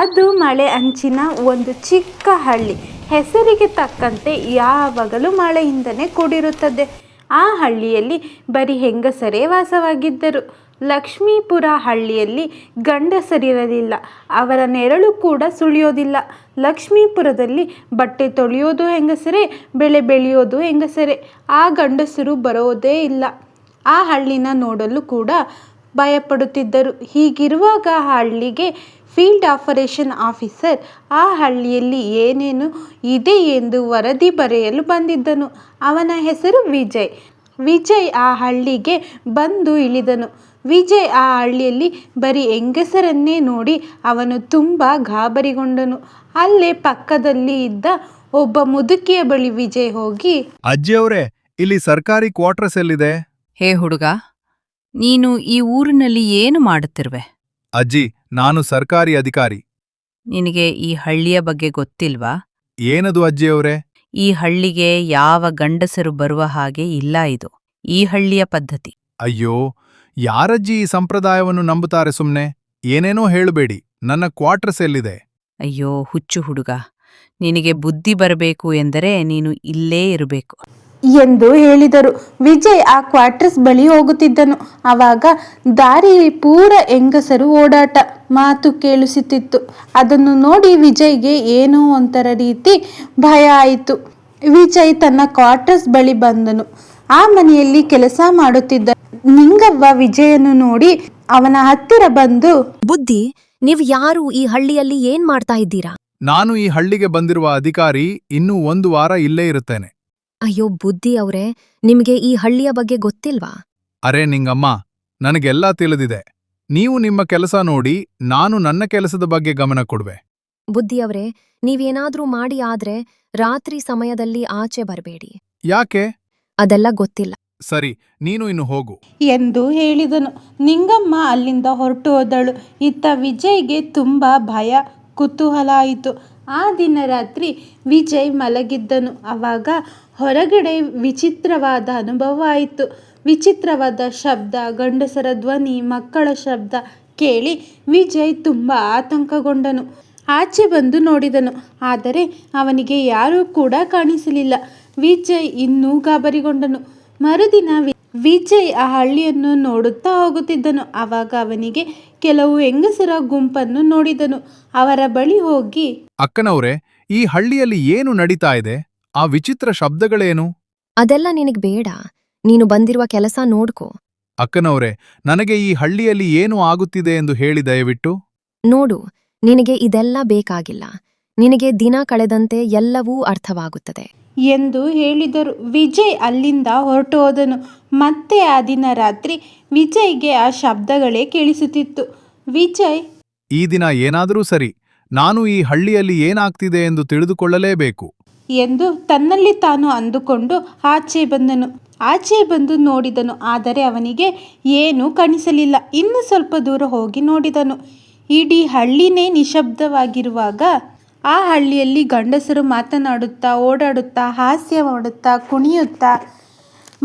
ಅದು ಮಳೆ ಅಂಚಿನ ಒಂದು ಚಿಕ್ಕ ಹಳ್ಳಿ. ಹೆಸರಿಗೆ ತಕ್ಕಂತೆ ಯಾವಾಗಲೂ ಮಳೆಯಿಂದನೇ ಕೂಡಿರುತ್ತದೆ. ಆ ಹಳ್ಳಿಯಲ್ಲಿ ಬರೀ ಹೆಂಗಸರೇ ವಾಸವಾಗಿದ್ದರು. ಲಕ್ಷ್ಮೀಪುರ ಹಳ್ಳಿಯಲ್ಲಿ ಗಂಡಸರಿರಲಿಲ್ಲ. ಅವರ ನೆರಳು ಕೂಡ ಸುಳಿಯೋದಿಲ್ಲ. ಲಕ್ಷ್ಮೀಪುರದಲ್ಲಿ ಬಟ್ಟೆ ತೊಳೆಯೋದು ಹೆಂಗಸರೇ, ಬೆಳೆ ಬೆಳೆಯೋದು ಹೆಂಗಸರೇ. ಆ ಗಂಡಸರು ಬರೋದೇ ಇಲ್ಲ. ಆ ಹಳ್ಳಿನ ನೋಡಲು ಕೂಡ ಭಯಪಡುತ್ತಿದ್ದರು. ಹೀಗಿರುವಾಗ ಆ ಹಳ್ಳಿಗೆ ಫೀಲ್ಡ್ ಆಪರೇಷನ್ ಆಫೀಸರ್ ಆ ಹಳ್ಳಿಯಲ್ಲಿ ಏನೇನು ಇದೆ ಎಂದು ವರದಿ ಬರೆಯಲು ಬಂದಿದ್ದನು. ಅವನ ಹೆಸರು ವಿಜಯ್. ವಿಜಯ್ ಆ ಹಳ್ಳಿಗೆ ಬಂದು ಇಳಿದನು. ವಿಜಯ್ ಆ ಹಳ್ಳಿಯಲ್ಲಿ ಬರೀ ಹೆಂಗಸರನ್ನೇ ನೋಡಿ ಅವನು ತುಂಬ ಗಾಬರಿಗೊಂಡನು. ಅಲ್ಲೇ ಪಕ್ಕದಲ್ಲಿ ಇದ್ದ ಒಬ್ಬ ಮುದುಕಿಯ ಬಳಿ ವಿಜಯ್ ಹೋಗಿ, ಅಜ್ಜಿಯವರೇ, ಇಲ್ಲಿ ಸರ್ಕಾರಿ ಕ್ವಾರ್ಟರ್ಸ್ ಎಲ್ಲಿದೆ? ಹೇ ಹುಡುಗ, ನೀನು ಈ ಊರಿನಲ್ಲಿ ಏನು ಮಾಡುತ್ತಿರುವೆ? ಅಜ್ಜಿ, ನಾನು ಸರ್ಕಾರಿ ಅಧಿಕಾರಿ. ನಿನಗೆ ಈ ಹಳ್ಳಿಯ ಬಗ್ಗೆ ಗೊತ್ತಿಲ್ವಾ? ಏನದು ಅಜ್ಜಿಯವರೇ? ಈ ಹಳ್ಳಿಗೆ ಯಾವ ಗಂಡಸರು ಬರುವ ಹಾಗೆ ಇಲ್ಲ. ಇದು ಈ ಹಳ್ಳಿಯ ಪದ್ಧತಿ. ಅಯ್ಯೋ, ಯಾರಜ್ಜಿ ಈ ಸಂಪ್ರದಾಯವನ್ನು ನಂಬುತ್ತಾರೆ? ಸುಮ್ನೆ ಏನೇನೋ ಹೇಳಬೇಡಿ. ನನ್ನ ಕ್ವಾರ್ಟರ್ಸ್ ಎಲ್ಲಿದೆ? ಅಯ್ಯೋ ಹುಚ್ಚು ಹುಡುಗ, ನಿನಗೆ ಬುದ್ಧಿ ಬರಬೇಕು ಎಂದರೆ ನೀನು ಇಲ್ಲೇ ಇರಬೇಕು ಎಂದು ಹೇಳಿದರು. ವಿಜಯ್ ಆ ಕ್ವಾರ್ಟರ್ಸ್ ಬಳಿ ಹೋಗುತ್ತಿದ್ದನು. ಆವಾಗ ದಾರಿಯಲ್ಲಿ ಪೂರ ಹೆಂಗಸರು ಓಡಾಟ, ಮಾತು ಕೇಳಿಸುತ್ತಿತ್ತು. ಅದನ್ನು ನೋಡಿ ವಿಜಯ್ಗೆ ಏನೋ ಒಂಥರ ರೀತಿ ಭಯ ಆಯಿತು. ವಿಜಯ್ ತನ್ನ ಕ್ವಾರ್ಟರ್ಸ್ ಬಳಿ ಬಂದನು. ಆ ಮನೆಯಲ್ಲಿ ಕೆಲಸ ಮಾಡುತ್ತಿದ್ದ ನಿಂಗವ್ವ ವಿಜಯನು ನೋಡಿ ಅವನ ಹತ್ತಿರ ಬಂದು, ಬುದ್ಧಿ, ನೀವು ಯಾರು? ಈ ಹಳ್ಳಿಯಲ್ಲಿ ಏನ್ ಮಾಡ್ತಾ ಇದ್ದೀರಾ? ನಾನು ಈ ಹಳ್ಳಿಗೆ ಬಂದಿರುವ ಅಧಿಕಾರಿ. ಇನ್ನೂ 1 ವಾರ ಇಲ್ಲೇ ಇರುತ್ತೇನೆ. ಅಯ್ಯೋ ಬುದ್ಧಿ ಅವ್ರೆ, ನಿಮ್ಗೆ ಈ ಹಳ್ಳಿಯ ಬಗ್ಗೆ ಗೊತ್ತಿಲ್ವಾ? ಅರೆ ನಿಂಗಮ್ಮ, ನನಗೆಲ್ಲ ತಿಳಿದಿದೆ. ನೀವು ನಿಮ್ಮ ಕೆಲಸ ನೋಡಿ, ನಾನು ನನ್ನ ಕೆಲಸದ ಬಗ್ಗೆ ಗಮನ ಕೊಡುವೆ. ಬುದ್ಧಿ ಅವ್ರೆ, ನೀವೇನಾದ್ರೂ ಮಾಡಿ ಆದ್ರೆ ರಾತ್ರಿ ಸಮಯದಲ್ಲಿ ಆಚೆ ಬರಬೇಡಿ. ಯಾಕೆ? ಅದೆಲ್ಲ ಗೊತ್ತಿಲ್ಲ. ಸರಿ, ನೀನು ಇನ್ನು ಹೋಗು ಎಂದು ಹೇಳಿದನು. ನಿಂಗಮ್ಮ ಅಲ್ಲಿಂದ ಹೊರಟು ಹೋದಳು. ಇತ್ತ ವಿಜಯ್ಗೆ ತುಂಬ ಭಯ, ಕುತೂಹಲ ಆಯಿತು. ಆ ದಿನ ರಾತ್ರಿ ವಿಜಯ್ ಮಲಗಿದ್ದನು. ಆವಾಗ ಹೊರಗಡೆ ವಿಚಿತ್ರವಾದ ಅನುಭವ ಆಯಿತು. ವಿಚಿತ್ರವಾದ ಶಬ್ದ, ಗಂಡಸರ ಧ್ವನಿ, ಮಕ್ಕಳ ಶಬ್ದ ಕೇಳಿ ವಿಜಯ್ ತುಂಬ ಆತಂಕಗೊಂಡನು. ಆಚೆ ಬಂದು ನೋಡಿದನು, ಆದರೆ ಅವನಿಗೆ ಯಾರೂ ಕೂಡ ಕಾಣಿಸಲಿಲ್ಲ. ವಿಜಯ್ ಇನ್ನೂ ಗಾಬರಿಗೊಂಡನು. ಮರುದಿನ ವಿಜಯ್ ಆ ಹಳ್ಳಿಯನ್ನು ನೋಡುತ್ತಾ ಹೋಗುತ್ತಿದ್ದನು. ಆವಾಗ ಅವನಿಗೆ ಕೆಲವು ಹೆಂಗಸರ ಗುಂಪನ್ನು ನೋಡಿದನು. ಅವರ ಬಳಿ ಹೋಗಿ, ಅಕ್ಕನವ್ರೆ, ಈ ಹಳ್ಳಿಯಲ್ಲಿ ಏನು ನಡೀತಾ ಇದೆ? ಆ ವಿಚಿತ್ರ ಶಬ್ದಗಳೇನು? ಅದೆಲ್ಲ ನಿನಗ್ ಬೇಡ, ನೀನು ಬಂದಿರುವ ಕೆಲಸ ನೋಡ್ಕೋ. ಅಕ್ಕನವ್ರೆ, ನನಗೆ ಈ ಹಳ್ಳಿಯಲ್ಲಿ ಏನು ಆಗುತ್ತಿದೆ ಎಂದು ಹೇಳಿ ದಯವಿಟ್ಟು. ನೋಡು, ನಿನಗೆ ಇದೆಲ್ಲ ಬೇಕಾಗಿಲ್ಲ. ನಿನಗೆ ದಿನ ಕಳೆದಂತೆ ಎಲ್ಲವೂ ಅರ್ಥವಾಗುತ್ತದೆ ಎಂದು ಹೇಳಿದರು. ವಿಜಯ್ ಅಲ್ಲಿಂದ ಹೊರಟು ಹೋದನು. ಮತ್ತೆ ಆ ದಿನ ರಾತ್ರಿ ವಿಜಯ್ಗೆ ಆ ಶಬ್ದಗಳೇ ಕೇಳಿಸುತ್ತಿತ್ತು. ವಿಜಯ್, ಈ ದಿನ ಏನಾದರೂ ಸರಿ, ನಾನು ಈ ಹಳ್ಳಿಯಲ್ಲಿ ಏನಾಗ್ತಿದೆ ಎಂದು ತಿಳಿದುಕೊಳ್ಳಲೇಬೇಕು ಎಂದು ತನ್ನಲ್ಲಿ ತಾನು ಅಂದುಕೊಂಡು ಆಚೆ ಬಂದನು. ಆಚೆ ಬಂದು ನೋಡಿದನು, ಆದರೆ ಅವನಿಗೆ ಏನೂ ಕಾಣಿಸಲಿಲ್ಲ. ಇನ್ನು ಸ್ವಲ್ಪ ದೂರ ಹೋಗಿ ನೋಡಿದನು. ಇಡೀ ಹಳ್ಳಿನೇ ನಿಶಬ್ದವಾಗಿರುವಾಗ ಆ ಹಳ್ಳಿಯಲ್ಲಿ ಗಂಡಸರು ಮಾತನಾಡುತ್ತಾ, ಓಡಾಡುತ್ತಾ, ಹಾಸ್ಯ ಮಾಡುತ್ತಾ, ಕುಣಿಯುತ್ತಾ,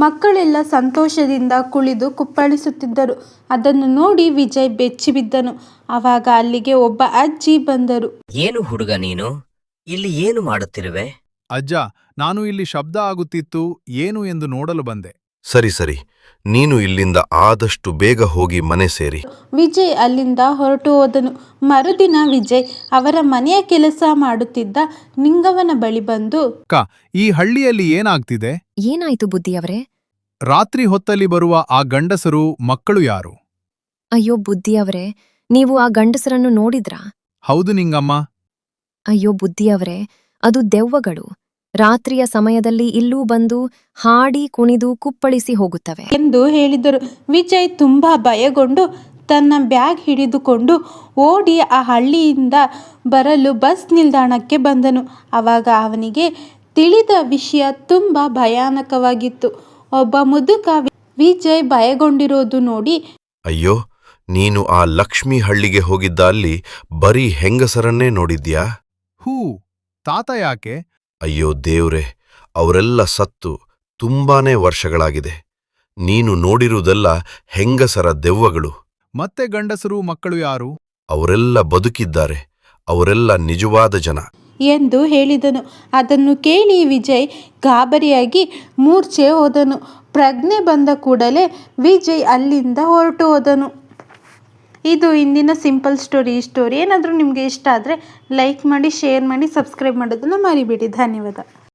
ಮಕ್ಕಳೆಲ್ಲ ಸಂತೋಷದಿಂದ ಕುಳಿದು ಕುಪ್ಪಳಿಸುತ್ತಿದ್ದರು. ಅದನ್ನು ನೋಡಿ ವಿಜಯ್ ಬೆಚ್ಚಿಬಿದ್ದನು. ಆವಾಗ ಅಲ್ಲಿಗೆ ಒಬ್ಬ ಅಜ್ಜಿ ಬಂದರು. ಏನು ಹುಡುಗ ನೀನು ಇಲ್ಲಿ ಏನು ಮಾಡುತ್ತಿರುವೆ? ಅಜ್ಜ, ನಾನು ಇಲ್ಲಿ ಶಬ್ದ ಆಗುತ್ತಿತ್ತು, ಏನು ಎಂದು ನೋಡಲು ಬಂದೆ. ಸರಿ ಸರಿ, ನೀನು ಇಲ್ಲಿಂದ ಆದಷ್ಟು ಬೇಗ ಹೋಗಿ ಮನೆ ಸೇರಿ. ವಿಜಯ್ ಅಲ್ಲಿಂದ ಹೊರಟು ಹೋದನು. ಮರುದಿನ ವಿಜಯ್ ಅವರ ಮನೆಯ ಕೆಲಸ ಮಾಡುತ್ತಿದ್ದ ನಿಂಗವನ ಬಳಿ ಬಂದು, ಅಕ್ಕ, ಈ ಹಳ್ಳಿಯಲ್ಲಿ ಏನಾಗ್ತಿದೆ? ಏನಾಯ್ತು ಬುದ್ಧಿಯವರೇ? ರಾತ್ರಿ ಹೊತ್ತಲ್ಲಿ ಬರುವ ಆ ಗಂಡಸರು ಮಕ್ಕಳು ಯಾರು? ಅಯ್ಯೋ ಬುದ್ಧಿಯವರೇ, ನೀವು ಆ ಗಂಡಸರನ್ನು ನೋಡಿದ್ರಾ? ಹೌದು ನಿಂಗಮ್ಮ. ಅಯ್ಯೋ ಬುದ್ಧಿಯವರೇ, ಅದು ದೆವ್ವಗಳು. ರಾತ್ರಿಯ ಸಮಯದಲ್ಲಿ ಇಲ್ಲೂ ಬಂದು ಹಾಡಿ ಕುಣಿದು ಕುಪ್ಪಳಿಸಿ ಹೋಗುತ್ತವೆ ಎಂದು ಹೇಳಿದರು. ವಿಜಯ್ ತುಂಬ ಭಯಗೊಂಡು ತನ್ನ ಬ್ಯಾಗ್ ಹಿಡಿದುಕೊಂಡು ಓಡಿ ಆ ಹಳ್ಳಿಯಿಂದ ಬರಲು ಬಸ್ ನಿಲ್ದಾಣಕ್ಕೆ ಬಂದನು. ಆವಾಗ ಅವನಿಗೆ ತಿಳಿದ ವಿಷಯ ತುಂಬ ಭಯಾನಕವಾಗಿತ್ತು. ಒಬ್ಬ ಮುದುಕ ವಿಜಯ್ ಭಯಗೊಂಡಿರೋದು ನೋಡಿ, ಅಯ್ಯೋ, ನೀನು ಆ ಲಕ್ಷ್ಮೀ ಹಳ್ಳಿಗೆ ಹೋಗಿದ್ದ ಅಲ್ಲಿ ಬರೀ ಹೆಂಗಸರನ್ನೇ ನೋಡಿದ್ಯಾ? ಹೂ, ತಾತ ಯಾಕೆ? ಅಯ್ಯೋ ದೇವ್ರೆ, ಅವರೆಲ್ಲ ಸತ್ತು ತುಂಬಾನೇ ವರ್ಷಗಳಾಗಿದೆ. ನೀನು ನೋಡಿರುವುದೆಲ್ಲ ಹೆಂಗಸರ ದೆವ್ವಗಳು. ಮತ್ತೆ ಗಂಡಸರು ಮಕ್ಕಳು ಯಾರು? ಅವರೆಲ್ಲ ಬದುಕಿದ್ದಾರೆ, ಅವರೆಲ್ಲ ನಿಜವಾದ ಜನ. ಎಂದು ಹೇಳಿದನು. ಅದನ್ನು ಕೇಳಿ ವಿಜಯ್ ಗಾಬರಿಯಾಗಿ ಮೂರ್ಛೆ ಹೋದನು. ಪ್ರಜ್ಞೆ ಬಂದ ಕೂಡಲೇ ವಿಜಯ್ ಅಲ್ಲಿಂದ ಹೊರಟು ಹೋದನು. ಇದು ಇಂದಿನ ಸಿಂಪಲ್ ಸ್ಟೋರಿ. ಈ ಸ್ಟೋರಿ ಏನಾದರೂ ನಿಮಗೆ ಇಷ್ಟ ಆದರೆ ಲೈಕ್ ಮಾಡಿ, ಶೇರ್ ಮಾಡಿ, ಸಬ್ಸ್ಕ್ರೈಬ್ ಮಾಡೋದನ್ನು ಮರಿಬೇಡಿ. ಧನ್ಯವಾದ.